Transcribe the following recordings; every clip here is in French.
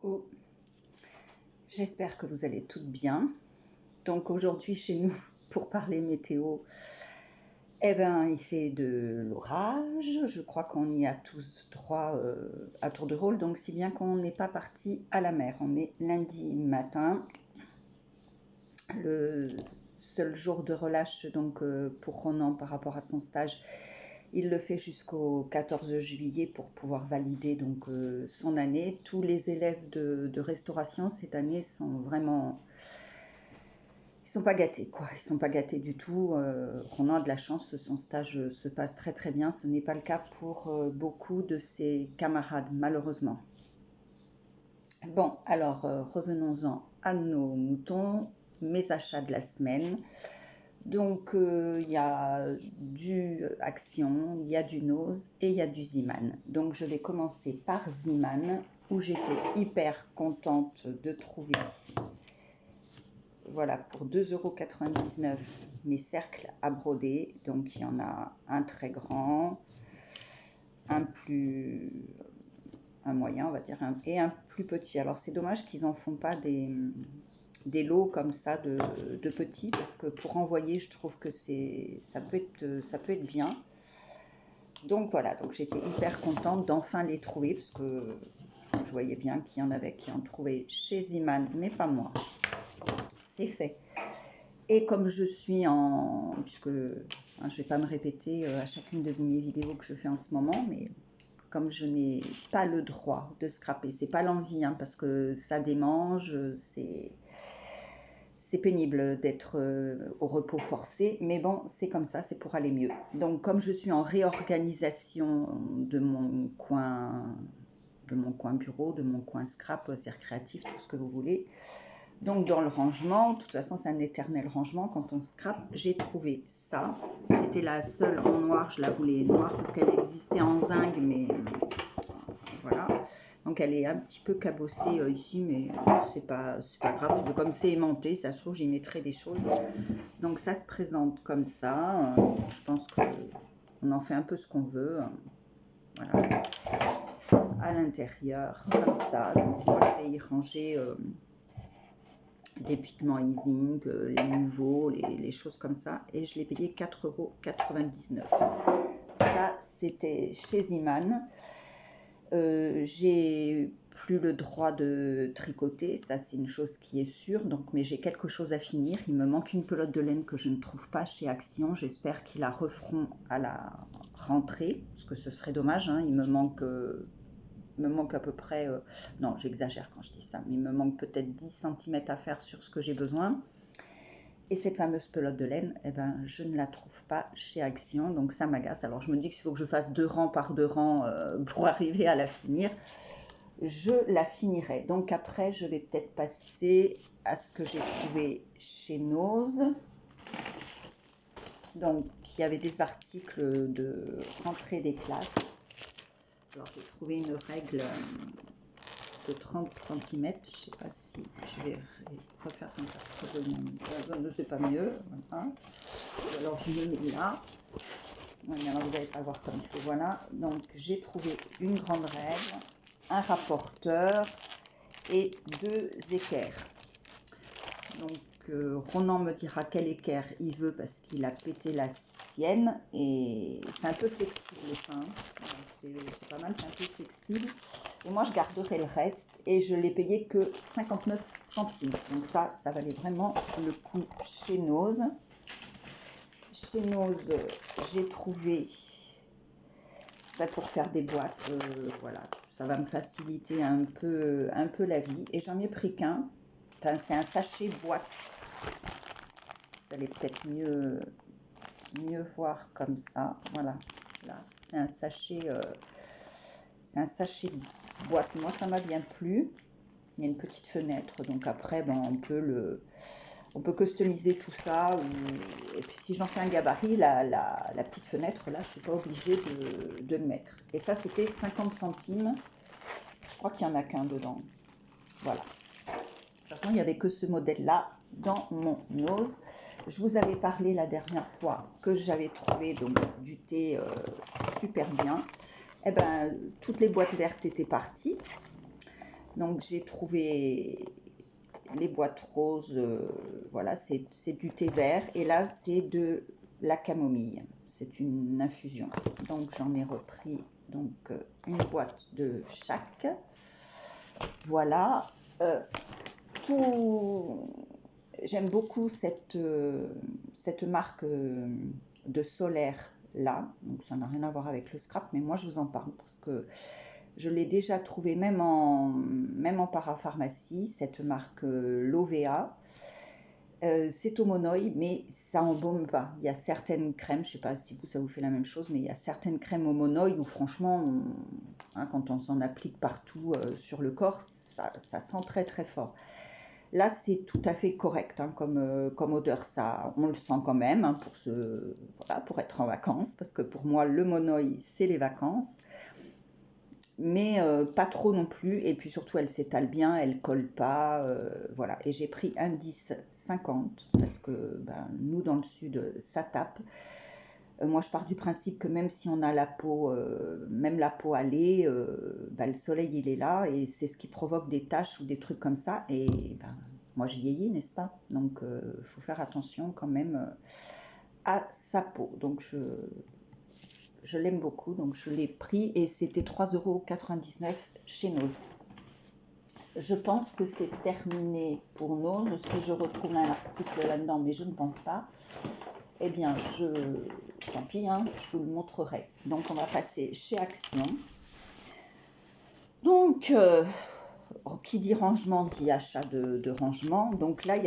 Coucou, j'espère que vous allez toutes bien. Donc aujourd'hui chez nous, pour parler météo, il fait de l'orage. Je crois qu'on y a tous droit à tour de rôle, donc si bien qu'on n'est pas parti à la mer. On est lundi matin, le seul jour de relâche donc pour Ronan par rapport à son stage. Il le fait jusqu'au 14 juillet pour pouvoir valider donc son année. Tous les élèves de restauration cette année sont vraiment... Ils sont pas gâtés, quoi. Ils sont pas gâtés du tout. Ronan a de la chance, son stage se passe très très bien. Ce n'est pas le cas pour beaucoup de ses camarades, malheureusement. Bon, alors revenons-en à nos moutons, mes achats de la semaine. Donc, il y a du Action, il y a du Nose et il y a du Zeeman. Donc, je vais commencer par Zeeman, où j'étais hyper contente de trouver, voilà, pour 2,99 € mes cercles à broder. Donc, il y en a un très grand, un moyen, on va dire, et un plus petit. Alors, c'est dommage qu'ils n'en font pas des lots comme ça de petits, parce que pour envoyer je trouve que ça peut être bien. Donc voilà, donc j'étais hyper contente d'enfin les trouver, parce que je voyais bien qu'il y en avait qui en trouvaient chez Zeeman, mais pas moi. C'est fait. Et comme je suis puisque je vais pas me répéter à chacune de mes vidéos que je fais en ce moment, mais comme je n'ai pas le droit de scraper, c'est pas l'envie, parce que ça démange, c'est pénible d'être au repos forcé, mais bon, c'est comme ça, c'est pour aller mieux. Donc, comme je suis en réorganisation de mon coin bureau, de mon coin scrap, loisirs créatifs, tout ce que vous voulez. Donc, dans le rangement, de toute façon, c'est un éternel rangement. Quand on scrape, j'ai trouvé ça. C'était la seule en noir, je la voulais noire parce qu'elle existait en zinc, mais voilà. Donc elle est un petit peu cabossée ici, mais c'est pas grave. Comme c'est aimanté, ça se trouve, j'y mettrai des choses. Donc ça se présente comme ça. Je pense qu'on en fait un peu ce qu'on veut. Voilà. À l'intérieur, comme ça. Donc moi, je vais y ranger des pigments Easing, les nouveaux, les choses comme ça. Et je l'ai payé 4,99 €. Ça, c'était chez Zeeman. J'ai plus le droit de tricoter, ça c'est une chose qui est sûre, donc, mais j'ai quelque chose à finir. Il me manque une pelote de laine que je ne trouve pas chez Action. J'espère qu'ils la referont à la rentrée, parce que ce serait dommage, il me manque à peu près, non j'exagère quand je dis ça, mais il me manque peut-être 10 cm à faire sur ce que j'ai besoin. Et cette fameuse pelote de laine, je ne la trouve pas chez Action, donc ça m'agace. Alors je me dis qu'il faut que je fasse 2 rangs par 2 rangs pour arriver à la finir. Je la finirai. Donc après, je vais peut-être passer à ce que j'ai trouvé chez Nose. Donc il y avait des articles de rentrée des classes. Alors j'ai trouvé une règle de 30 cm, je sais pas si je vais refaire comme ça, c'est pas mieux, voilà. Alors je me mets là, alors vous n'allez pas voir comme il faut, voilà. Donc j'ai trouvé une grande règle, un rapporteur et 2 équerres. Donc Ronan me dira quel équerre il veut parce qu'il a pété la sienne, et c'est un peu flexible ça, c'est pas mal, c'est un peu flexible. Et moi je garderai le reste, et je l'ai payé que 59 centimes. Donc ça valait vraiment le coup chez Nose. Chez Nose, j'ai trouvé ça pour faire des boîtes, voilà, ça va me faciliter un peu la vie, et j'en ai pris qu'un. Enfin, c'est un sachet boîte. Vous allez peut-être mieux voir comme ça. Voilà, là, c'est un sachet boîte. Moi, ça m'a bien plu. Il y a une petite fenêtre, donc après, on peut customiser tout ça. Et puis, si j'en fais un gabarit, la petite fenêtre, là, je suis pas obligée de le mettre. Et ça, c'était 50 centimes. Je crois qu'il y en a qu'un dedans. Voilà. De toute façon, il n'y avait que ce modèle-là dans mon Nose. Je vous avais parlé la dernière fois que j'avais trouvé donc du thé super bien. Toutes les boîtes vertes étaient parties. Donc j'ai trouvé les boîtes roses, voilà, c'est du thé vert. Et là, c'est de la camomille. C'est une infusion. Donc j'en ai repris donc, une boîte de chaque. Voilà. J'aime beaucoup cette marque de solaire là. Donc ça n'a rien à voir avec le scrap, mais moi je vous en parle parce que je l'ai déjà trouvé même en parapharmacie, cette marque Lovea. C'est au monoï, mais ça embaume pas. Il y a certaines crèmes, je ne sais pas si ça vous fait la même chose, mais il y a certaines crèmes au monoï où franchement, quand on s'en applique partout sur le corps, ça sent très très fort. Là, c'est tout à fait correct comme odeur. Ça, on le sent quand même pour être en vacances, parce que pour moi, le monoï, c'est les vacances. Mais pas trop non plus, et puis surtout elle s'étale bien, elle colle pas, voilà. Et j'ai pris un 10,50 parce que nous dans le sud ça tape. Moi je pars du principe que même si on a la peau, même la peau allée, le soleil il est là et c'est ce qui provoque des taches ou des trucs comme ça. Et moi je vieillis, n'est-ce pas? Donc faut faire attention quand même à sa peau. Donc je l'aime beaucoup, donc je l'ai pris et c'était 3,99 € chez Nose. Je pense que c'est terminé pour Nose. Si je retrouve un article là-dedans, mais je ne pense pas, eh bien, tant pis, je vous le montrerai. Donc, on va passer chez Action. Donc, qui dit rangement dit achat de rangement. Donc là, il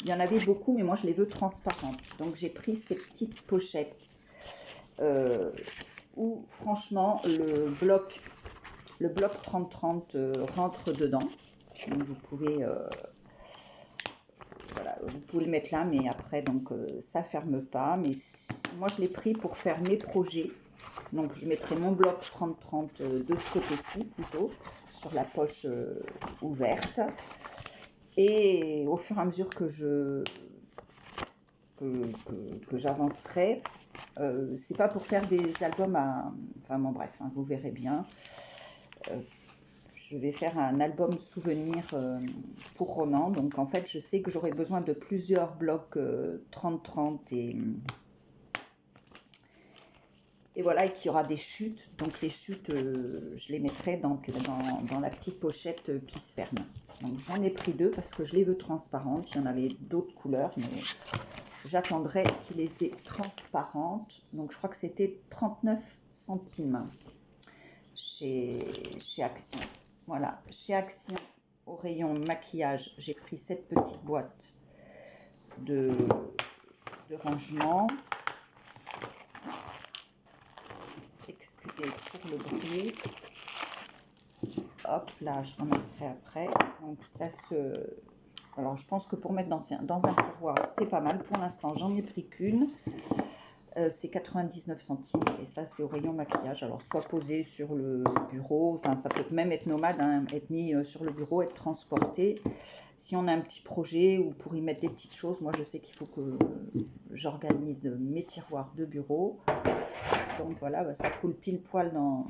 y en avait beaucoup, mais moi, je les veux transparentes. Donc, j'ai pris ces petites pochettes où franchement le bloc 30-30 rentre dedans. Donc vous pouvez le mettre là, mais après donc ça ferme pas. Mais moi je l'ai pris pour faire mes projets. Donc je mettrai mon bloc 30-30 de ce côté-ci plutôt, sur la poche ouverte. Et au fur et à mesure que j'avancerai, c'est pas pour faire des albums enfin bon bref, vous verrez bien. Je vais faire un album souvenir pour Ronan. Donc en fait je sais que j'aurai besoin de plusieurs blocs 30-30 et voilà, et qu'il y aura des chutes. Donc les chutes, je les mettrai dans la petite pochette qui se ferme. Donc j'en ai pris 2 parce que je les veux transparentes. Il y en avait d'autres couleurs, mais j'attendrai qu'il les ait transparentes. Donc je crois que c'était 39 centimes chez Action. Voilà, chez Action, au rayon maquillage, j'ai pris cette petite boîte de rangement. Excusez pour le bruit. Hop, là, je ramasserai après. Donc ça alors je pense que pour mettre dans un tiroir, c'est pas mal. Pour l'instant, j'en ai pris qu'une. C'est 99 centimes et ça c'est au rayon maquillage. Alors soit posé sur le bureau, enfin ça peut même être nomade, être mis sur le bureau, être transporté. Si on a un petit projet ou pour y mettre des petites choses, moi je sais qu'il faut que j'organise mes tiroirs de bureau. Donc voilà, ça coule pile poil dans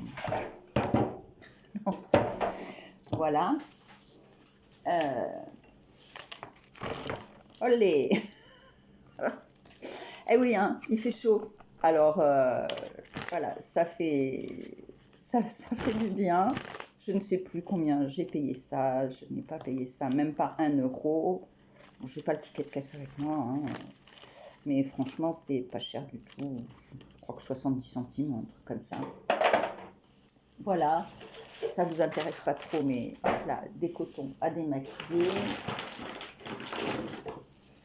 ça. Voilà. Olé. Eh oui, il fait chaud. Alors, voilà, ça fait du bien. Je ne sais plus combien j'ai payé ça. Je n'ai pas payé ça, même pas 1 €. Bon, je n'ai pas le ticket de caisse avec moi. Mais franchement, c'est pas cher du tout. Je crois que 70 centimes, un truc comme ça. Voilà. Ça ne vous intéresse pas trop, mais là, des cotons à démaquiller.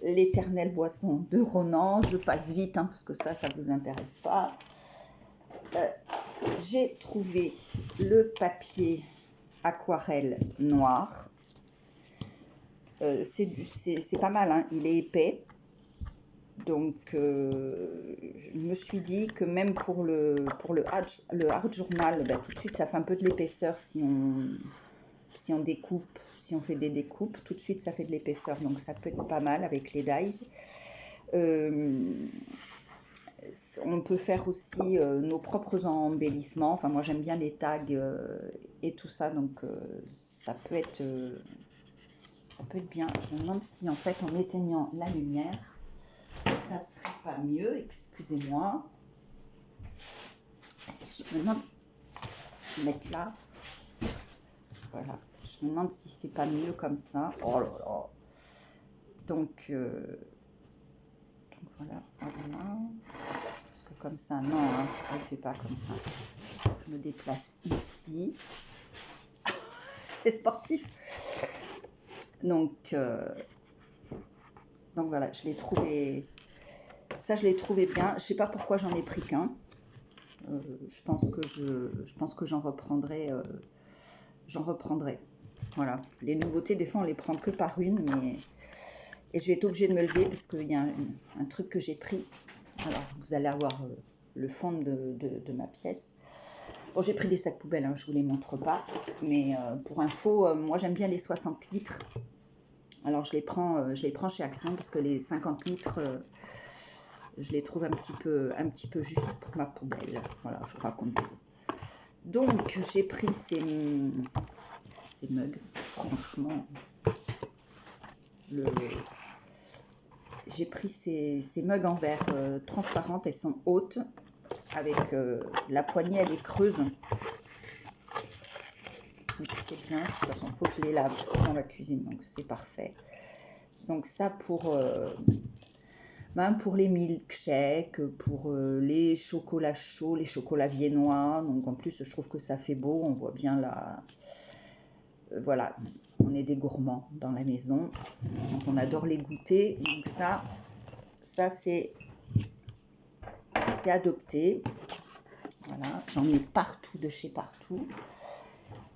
L'éternelle boisson de Ronan, je passe vite parce que ça vous intéresse pas. J'ai trouvé le papier aquarelle noir. C'est pas mal, il est épais. Donc je me suis dit que même pour le hard journal, tout de suite ça fait un peu de l'épaisseur si on découpe, si on fait des découpes, tout de suite ça fait de l'épaisseur, donc ça peut être pas mal avec les dies. On peut faire aussi nos propres embellissements. Enfin, moi, j'aime bien les tags et tout ça, donc ça peut être bien. Je me demande si, en fait, en éteignant la lumière, ça serait pas mieux. Excusez-moi. Je me demande mettre là. Voilà. Je me demande si c'est pas mieux comme ça. Oh là là. Donc voilà. Parce que comme ça, non, hein, ça ne fait pas comme ça. Je me déplace ici. C'est sportif. Donc voilà, je l'ai trouvé. Ça, je l'ai trouvé bien. Je sais pas pourquoi j'en ai pris qu'un. Je pense que j'en reprendrai. Voilà. Les nouveautés, des fois, on les prend que par une, mais et je vais être obligée de me lever parce qu'il y a un truc que j'ai pris. Alors, vous allez avoir le fond de ma pièce. Bon, j'ai pris des sacs poubelles, hein, je ne vous les montre pas. Mais pour info, moi, j'aime bien les 60 litres. Alors, je les prends chez Action parce que les 50 litres, je les trouve un petit peu juste pour ma poubelle. Voilà, je raconte tout. Donc, j'ai pris ces mugs. Franchement, j'ai pris ces mugs en verre transparentes. Elles sont hautes. Avec la poignée, elle est creuse. C'est bien. De toute façon, il faut que je les lave. Je suis dans la cuisine, donc c'est parfait. Donc ça pour les milkshakes, pour les chocolats chauds, les chocolats viennois. Donc en plus, je trouve que ça fait beau. On voit bien là. Voilà, on est des gourmands dans la maison. Donc on adore les goûter. Donc ça c'est adopté. Voilà, j'en ai partout de chez partout.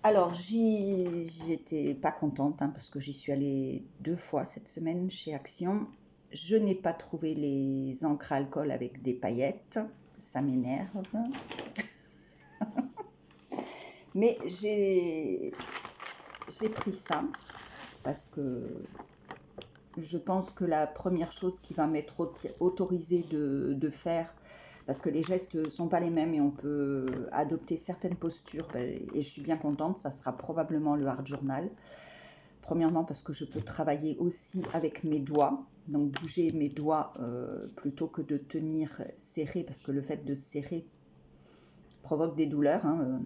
Alors, j'étais pas contente hein, parce que j'y suis allée 2 fois cette semaine chez Action. Je n'ai pas trouvé les encres à alcool avec des paillettes. Ça m'énerve. Mais j'ai pris ça parce que je pense que la première chose qui va m'être autorisée de faire, parce que les gestes ne sont pas les mêmes et on peut adopter certaines postures, et je suis bien contente, ça sera probablement le hard journal. Premièrement parce que je peux travailler aussi avec mes doigts, donc bouger mes doigts plutôt que de tenir serré, parce que le fait de serrer provoque des douleurs, hein,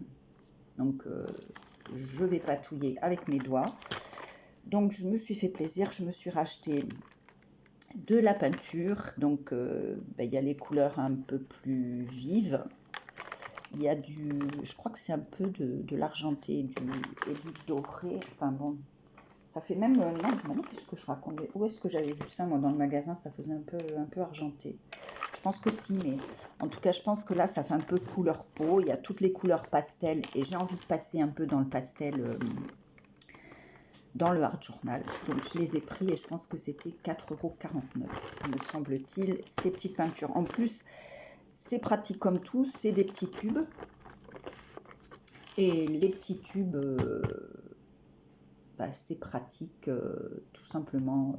donc je vais patouiller avec mes doigts. Donc je me suis fait plaisir, je me suis racheté de la peinture, donc il y a les couleurs un peu plus vives, il y a je crois que c'est un peu de l'argenté et du doré, enfin bon, ça fait même, non, qu'est-ce que je racontais, où est-ce que j'avais vu ça moi dans le magasin, ça faisait un peu argenté, je pense que si, mais en tout cas je pense que là ça fait un peu couleur peau, il y a toutes les couleurs pastel et j'ai envie de passer un peu dans le pastel, dans le hard journal. Donc je les ai pris et je pense que c'était 4,49 €, me semble-t-il, ces petites peintures. En plus, c'est pratique comme tout, c'est des petits tubes. Et les petits tubes, c'est pratique, tout simplement.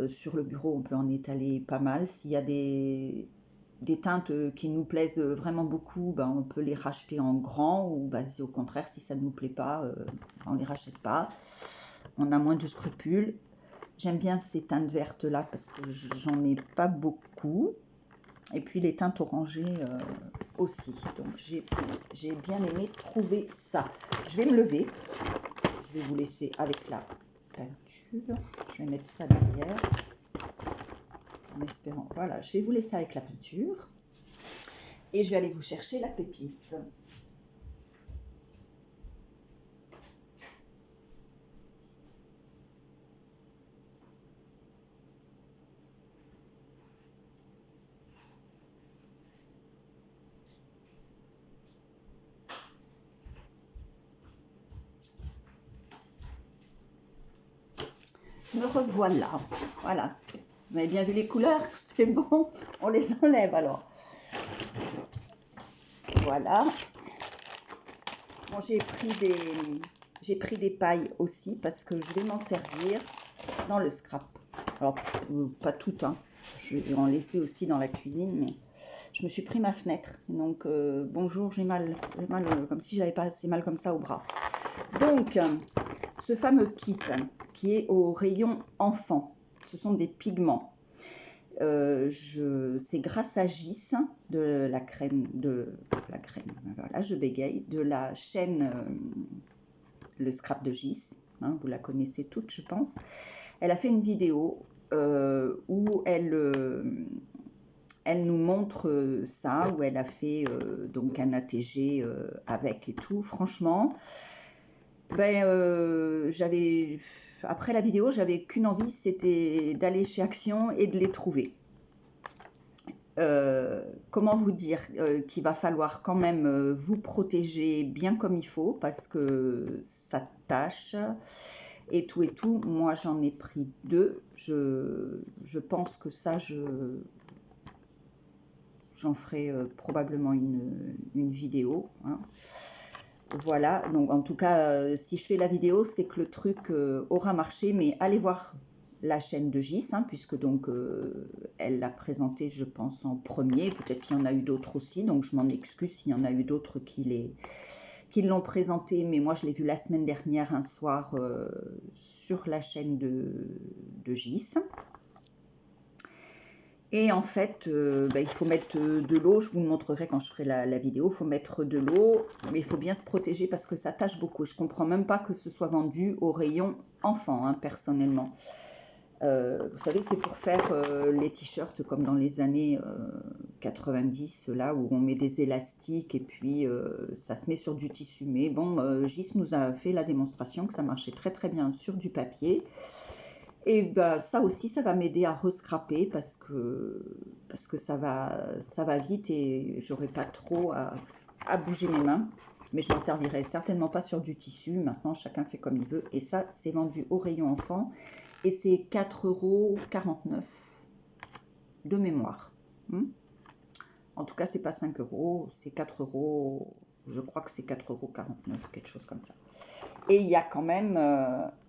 Sur le bureau, on peut en étaler pas mal. S'il y a des teintes qui nous plaisent vraiment beaucoup, on peut les racheter en grand, ou si au contraire, si ça ne nous plaît pas, on ne les rachète pas. On a moins de scrupules. J'aime bien ces teintes vertes là parce que j'en ai pas beaucoup. Et puis les teintes orangées aussi. Donc j'ai bien aimé trouver ça. Je vais me lever. Je vais vous laisser avec la peinture. Je vais mettre ça derrière. En espérant, voilà, je vais vous laisser avec la peinture et je vais aller vous chercher la pépite. Me revoilà, voilà. Vous avez bien vu les couleurs, c'est bon, on les enlève alors. Voilà. Bon, j'ai pris des pailles aussi parce que je vais m'en servir dans le scrap. Alors, pas toutes, hein. Je vais en laisser aussi dans la cuisine, mais je me suis pris ma fenêtre. Donc, bonjour, j'ai mal, comme si j'avais pas assez mal comme ça au bras. Donc, ce fameux kit qui est au rayon enfant, ce sont des pigments. C'est grâce à Gis de la crème, voilà, je bégaye, de la chaîne Le Scrap de Gis, hein, vous la connaissez toutes, je pense. Elle a fait une vidéo où elle nous montre ça, où elle a fait donc un ATG avec et tout. Franchement, après la vidéo, j'avais qu'une envie, c'était d'aller chez Action et de les trouver. Comment vous dire qu'il va falloir quand même vous protéger bien comme il faut, parce que ça tâche et tout et tout. Moi, j'en ai pris 2. Je pense que ça, j'en ferai probablement une vidéo, hein. Voilà, donc en tout cas, si je fais la vidéo, c'est que le truc aura marché, mais allez voir la chaîne de Gis, hein, puisque donc elle l'a présenté, je pense, en premier. Peut-être qu'il y en a eu d'autres aussi, donc je m'en excuse s'il y en a eu d'autres qui l'ont présenté, mais moi je l'ai vu la semaine dernière, un soir, sur la chaîne de Gis. Et en fait, il faut mettre de l'eau. Je vous le montrerai quand je ferai la vidéo. Il faut mettre de l'eau, mais il faut bien se protéger parce que ça tâche beaucoup. Je ne comprends même pas que ce soit vendu au rayon enfant, hein, personnellement. Vous savez, c'est pour faire les t-shirts comme dans les années 90, là où on met des élastiques et puis ça se met sur du tissu. Mais bon, Gis nous a fait la démonstration que ça marchait très très bien sur du papier. Et ben ça aussi, ça va m'aider à rescraper parce que ça va vite et j'aurai pas trop à bouger mes mains. Mais je m'en servirai certainement pas sur du tissu. Maintenant, chacun fait comme il veut. Et ça, c'est vendu au rayon enfant. Et c'est 4,49 € de mémoire. En tout cas, c'est pas 5 €, c'est 4 €. Je crois que c'est 4,49 €, quelque chose comme ça. Et il y a quand même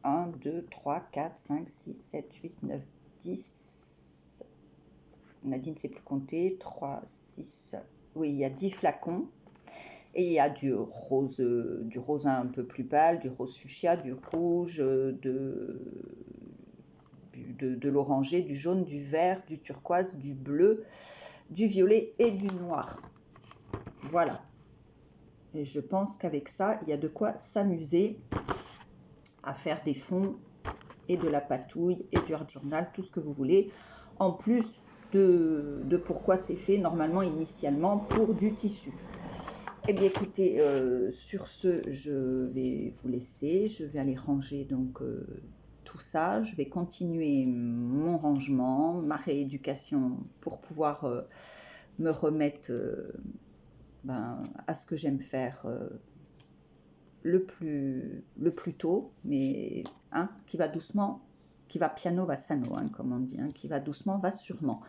1, 2, 3, 4, 5, 6, 7, 8, 9, 10. Nadine ne sait plus compter. 3, 6. Oui, il y a 10 flacons. Et il y a du rose un peu plus pâle, du rose fuchsia, du rouge, de l'orangé, du jaune, du vert, du turquoise, du bleu, du violet et du noir. Voilà. Et je pense qu'avec ça, il y a de quoi s'amuser à faire des fonds et de la patouille et du art journal, tout ce que vous voulez. En plus de pourquoi c'est fait normalement initialement pour du tissu. Eh bien écoutez, sur ce, je vais vous laisser. Je vais aller ranger donc tout ça. Je vais continuer mon rangement, ma rééducation pour pouvoir me remettre à ce que j'aime faire le plus tôt, mais hein, qui va doucement, qui va piano va sano, hein, comme on dit, hein, qui va doucement va sûrement.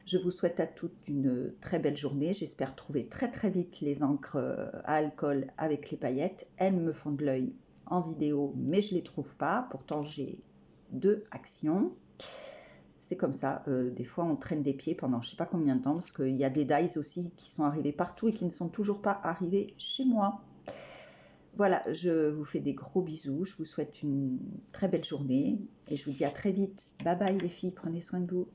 Je vous souhaite à toutes une très belle journée. J'espère trouver très très vite les encres à alcool avec les paillettes. Elles me font de l'œil en vidéo, mais je ne les trouve pas. Pourtant, j'ai 2 actions. C'est comme ça. Des fois, on traîne des pieds pendant je ne sais pas combien de temps, parce qu'il y a des dies aussi qui sont arrivés partout et qui ne sont toujours pas arrivés chez moi. Voilà, je vous fais des gros bisous. Je vous souhaite une très belle journée et je vous dis à très vite. Bye bye les filles, prenez soin de vous.